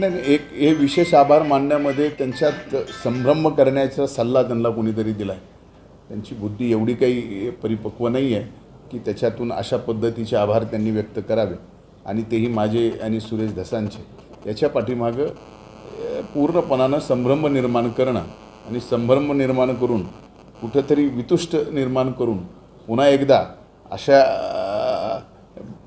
नाही, एक हे विशेष आभार मानण्यामध्ये त्यांच्यात संभ्रम करण्याचा सल्ला त्यांना कोणीतरी दिला आहे. त्यांची बुद्धी एवढी काही परिपक्व नाही आहे की त्याच्यातून अशा पद्धतीचे आभार त्यांनी व्यक्त करावे, आणि तेही माझे आणि सुरेश धसांचे. याच्या पाठीमागं पूर्णपणानं संभ्रम निर्माण करणं आणि संभ्रम निर्माण करून कुठंतरी वितुष्ट निर्माण करून पुन्हा एकदा अशा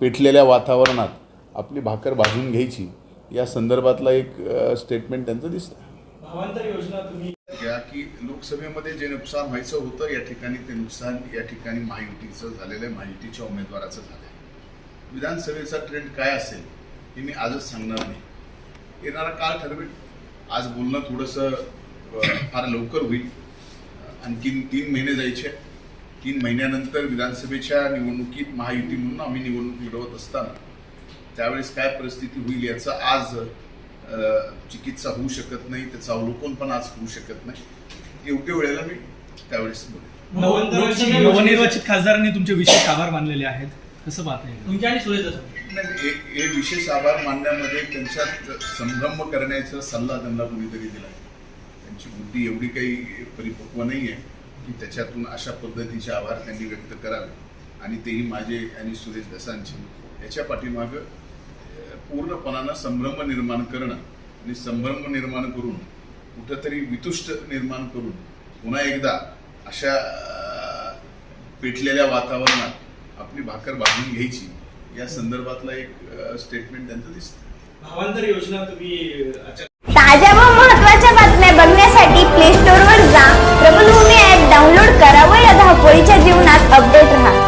पेटलेल्या वातावरणात आपली भाकर भाजून घ्यायची, या संदर्भातला एक स्टेटमेंट त्यांचं दिसतं. भावांतर योजना तुम्ही या की लोकसभेमध्ये जे नुकसान व्हायचं होतं या ठिकाणी ते नुकसान या ठिकाणी महायुतीचं झालेलं आहे, महायुतीच्या उमेदवाराचं झालं आहे. विधानसभेचा ट्रेंड काय असेल हे मी आजच सांगणार नाही, येणारा काळ ठरवेल. आज बोलणं थोडंसं फार लवकर होईल. आणखीन 3 महिने जायचे. 3 महिन्यानंतर विधानसभेच्या निवडणुकीत महायुती म्हणून आम्ही निवडणूक लढवत असताना त्यावेळेस काय परिस्थिती होईल याचा आज चिकित्सा होऊ शकत नाही, त्याचं अवलोकन पण आज होऊ शकत नाही. योग्य वेळेला मी त्यावेळेस बोलेन. नवनिर्वाचित खासदारांनी तुमचे विशेष आभार मानलेले आहेत, कसं पाहता येईल तुमच्या आणि सुरेश नाही, हे विशेष आभार मानण्यामध्ये त्यांच्यात संभ्रम करण्याचा सल्ला त्यांना कोणीतरी दिला आहे. त्यांची बुद्धी एवढी काही परिपक्व नाही आहे की त्याच्यातून अशा पद्धतीचे आभार त्यांनी व्यक्त करावे, आणि तेही माझे आणि सुरेश धसांचे. याच्या पाठीमागं पूर्णपणानं संभ्रम निर्माण करणं आणि संभ्रम निर्माण करून कुठंतरी वितुष्ट निर्माण करून पुन्हा एकदा अशा पेटलेल्या वातावरणात आपली भाकर भाजून घ्यायची, या संदर्भातला एक स्टेटमेंट त्यांचं दिसतं. भावांतर योजना तुम्ही ताज्या व महत्त्वाच्या बातम्या बघण्यासाठी प्ले स्टोअरवर जा, प्रबलभूमी ॲप डाउनलोड करा व या धावपळीच्या जीवनात अपडेट राहा.